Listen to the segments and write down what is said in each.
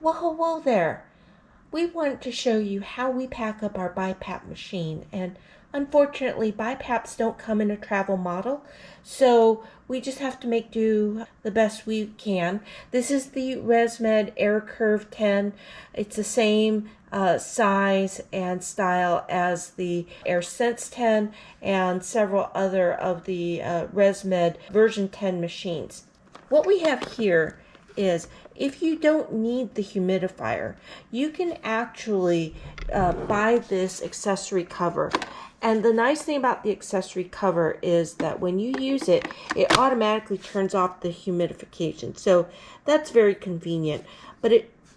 Well, hello there. We want to show you how we pack up our BiPAP machine, and unfortunately BiPAPs don't come in a travel model, so we just have to make do the best we can. This is the ResMed AirCurve 10. It's the same size and style as the AirSense 10 and several other of the ResMed version 10 machines. What we have here is, if you don't need the humidifier, you can actually buy this accessory cover. And the nice thing about the accessory cover is that when you use it, it automatically turns off the humidification. So that's very convenient. But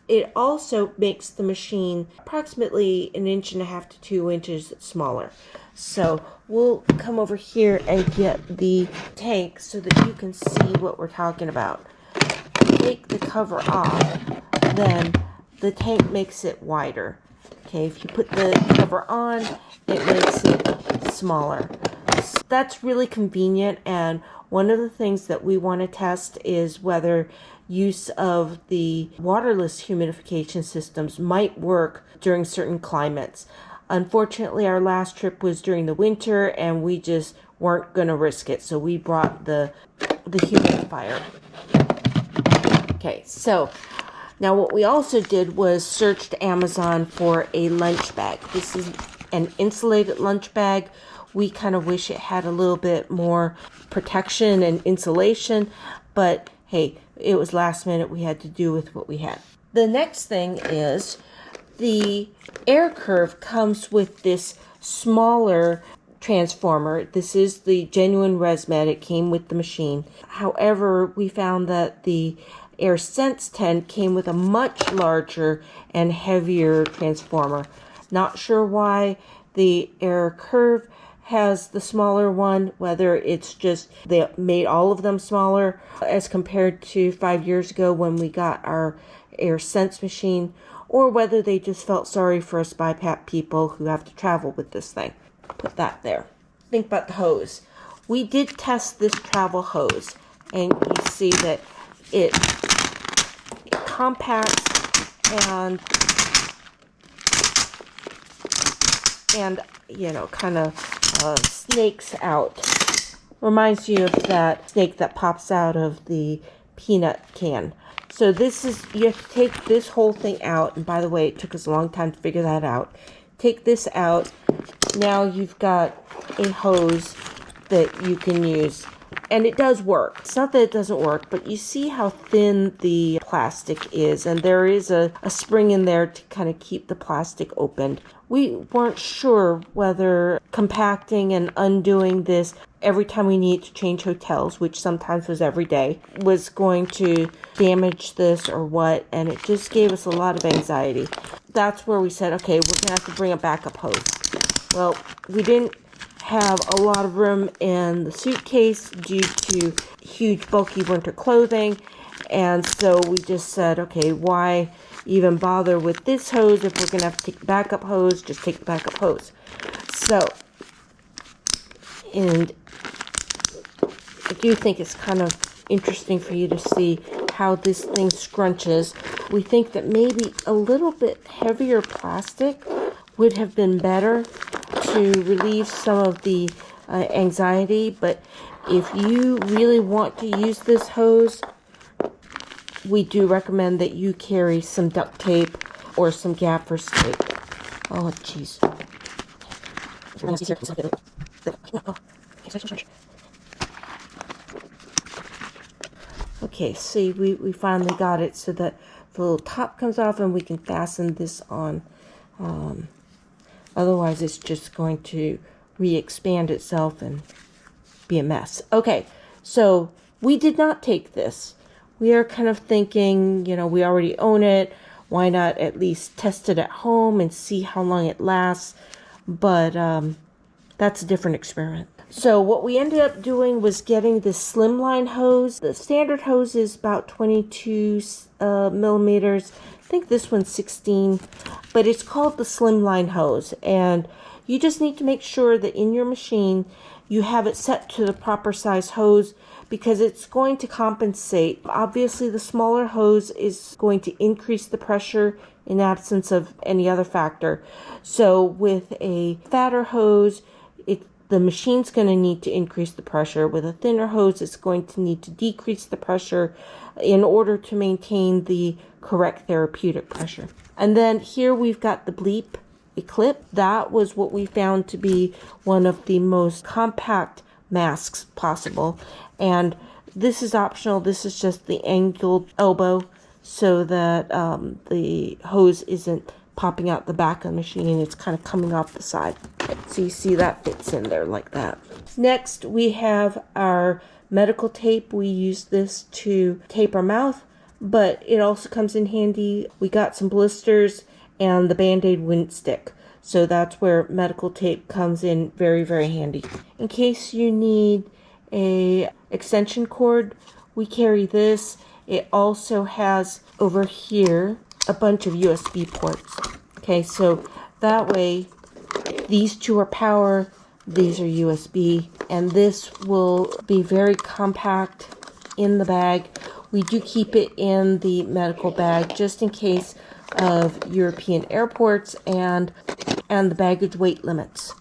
it also makes the machine approximately 1.5 to 2 inches smaller. So we'll come over here and get the tank so that you can see what we're talking about. Take the cover off, then the tank makes it wider. Okay, if you put the cover on, it makes it smaller. So that's really convenient, and one of the things that we want to test is whether use of the waterless humidification systems might work during certain climates. Unfortunately, our last trip was during the winter, and we just weren't going to risk it, so we brought the humidifier. Okay, so now what we also did was searched Amazon for a lunch bag. This is an insulated lunch bag. We kind of wish it had a little bit more protection and insulation, but hey, it was last minute. We had to do with what we had. The next thing is the AirCurve comes with this smaller transformer. This is the genuine ResMed. It came with the machine. However, we found that the AirSense 10 came with a much larger and heavier transformer. Not sure why the AirCurve has the smaller one, whether it's just they made all of them smaller as compared to 5 years ago when we got our AirSense machine, or whether they just felt sorry for us BiPAP people who have to travel with this thing. Put that there. Think about the hose. We did test this travel hose, and you see that it compacts and you know, kind of snakes out. Reminds you of that snake that pops out of the peanut can. So this is, you have to take this whole thing out, and by the way, it took us a long time to figure that out. Take this out. Now you've got a hose that you can use. And it does work. It's not that it doesn't work, but you see how thin the plastic is, and there is a spring in there to kind of keep the plastic open. We weren't sure whether compacting and undoing this every time we need to change hotels, which sometimes was every day, was going to damage this or what, and it just gave us a lot of anxiety. That's where we said, okay, we're going to have to bring a backup hose. Well, we didn't have a lot of room in the suitcase due to huge bulky winter clothing, and so we just said, okay, why even bother with this hose if we're gonna have to take the backup hose? Just take the backup hose. So, and I do think it's kind of interesting for you to see how this thing scrunches. We think that maybe a little bit heavier plastic would have been better to relieve some of the anxiety, but if you really want to use this hose, we do recommend that you carry some duct tape or some gaffer's tape. Oh, jeez. Okay, see, we finally got it so that the little top comes off and we can fasten this on. Otherwise, it's just going to re-expand itself and be a mess. Okay, so we did not take this. We are kind of thinking, you know, we already own it. Why not at least test it at home and see how long it lasts? But that's a different experiment. So what we ended up doing was getting this slimline hose. The standard hose is about 22 millimeters. I think this one's 16, but it's called the slimline hose, and you just need to make sure that in your machine you have it set to the proper size hose, because it's going to compensate. Obviously, the smaller hose is going to increase the pressure in absence of any other factor. So with a fatter hose, the machine's going to need to increase the pressure. With a thinner hose, it's going to need to decrease the pressure in order to maintain the correct therapeutic pressure. And then here we've got the BiPAP Eclipse. That was what we found to be one of the most compact masks possible. And this is optional. This is just the angled elbow so that the hose isn't popping out the back of the machine. It's kind of coming off the side. So you see that fits in there like that. Next, we have our medical tape. We use this to tape our mouth, but it also comes in handy. We got some blisters and the Band-Aid wouldn't stick. So that's where medical tape comes in very, very handy. In case you need a extension cord, we carry this. It also has over here a bunch of USB ports. Okay, so that way these two are power, these are USB, and this will be very compact in the bag. We do keep it in the medical bag just in case of European airports and the baggage weight limits.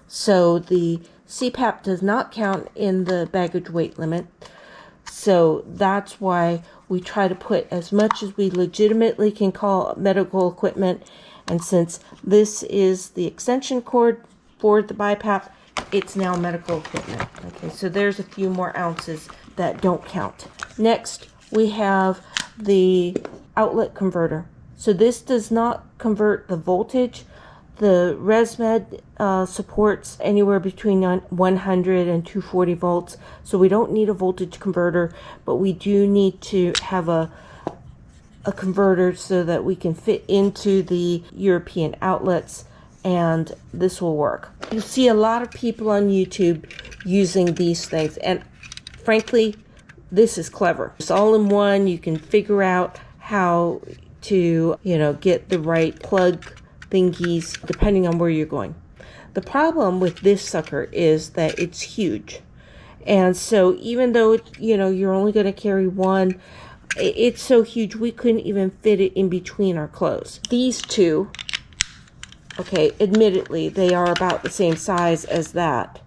So the CPAP does not count in the baggage weight limit. So that's why we try to put as much as we legitimately can call medical equipment. And since this is the extension cord for the BiPAP, it's now medical equipment. Okay, so there's a few more ounces that don't count. Next, we have the outlet converter. So this does not convert the voltage. The ResMed supports anywhere between 100 and 240 volts. So we don't need a voltage converter, but we do need to have a converter so that we can fit into the European outlets, and this will work. You see a lot of people on YouTube using these things, and frankly, this is clever. It's all in one. You can figure out how to, get the right plug thingies depending on where you're going. The problem with this sucker is that it's huge. And so even though, you're only going to carry one, it's so huge we couldn't even fit it in between our clothes. These two, okay, admittedly, they are about the same size as that.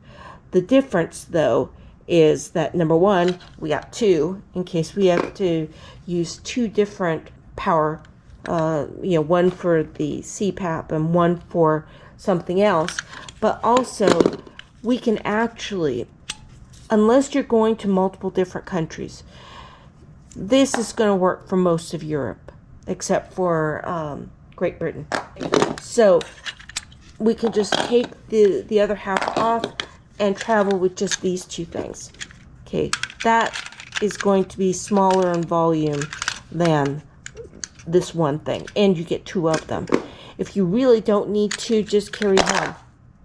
The difference, though, is that number one, we got two in case we have to use two different power, one for the CPAP and one for something else. But also, we can actually, unless you're going to multiple different countries, this is going to work for most of Europe, except for Great Britain. So we can just take the other half off and travel with just these two things. Okay, that is going to be smaller in volume than this one thing, and you get two of them. If you really don't need to, just carry one.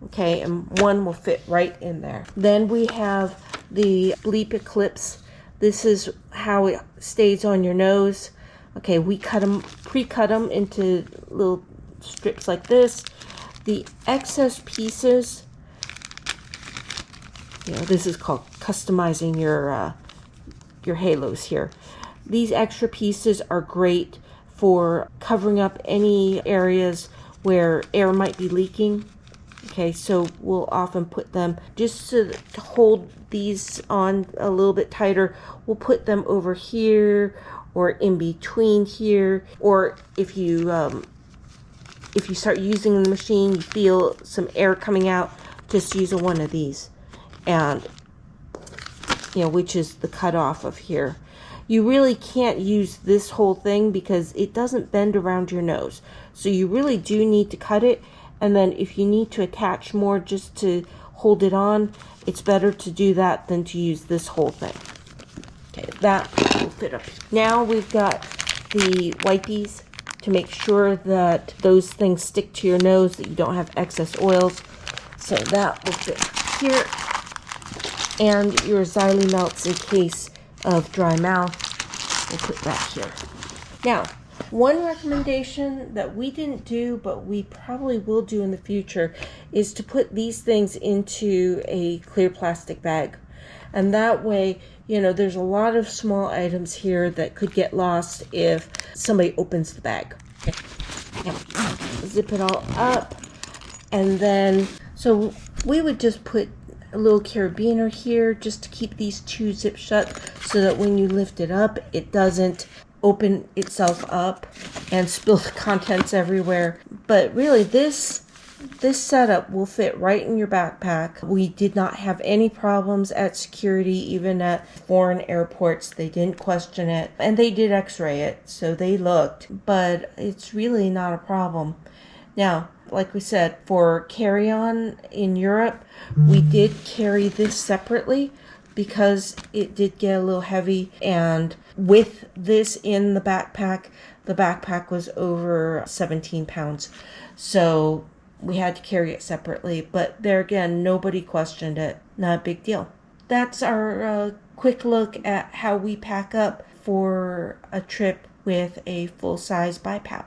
Okay, and one will fit right in there. Then we have the BiPAP Eclipse. This is how it stays on your nose. Okay, we pre-cut them into little strips like this. The excess pieces, this is called customizing your halos here. These extra pieces are great for covering up any areas where air might be leaking. Okay, so we'll often put them, just to hold these on a little bit tighter, we'll put them over here or in between here. Or if you start using the machine, you feel some air coming out, just use one of these, and which is the cutoff of here. You really can't use this whole thing because it doesn't bend around your nose. So you really do need to cut it. And then if you need to attach more just to hold it on, it's better to do that than to use this whole thing. Okay, that will fit up. Now we've got the wipies to make sure that those things stick to your nose, that you don't have excess oils. So that will fit here. And your xylem melts in case of dry mouth. We'll put that here. Now, one recommendation that we didn't do, but we probably will do in the future, is to put these things into a clear plastic bag. And that way, there's a lot of small items here that could get lost if somebody opens the bag. Okay. Zip it all up. And then, so we would just put a little carabiner here just to keep these two zips shut so that when you lift it up, it doesn't open itself up and spill the contents everywhere. But really, this setup will fit right in your backpack. We did not have any problems at security, even at foreign airports. They didn't question it. And they did x-ray it, so they looked. But it's really not a problem. Now, like we said, for carry-on in Europe, we did carry this separately because it did get a little heavy. And with this in the backpack was over 17 pounds. So we had to carry it separately. But there again, nobody questioned it. Not a big deal. That's our quick look at how we pack up for a trip with a full-size BiPAP.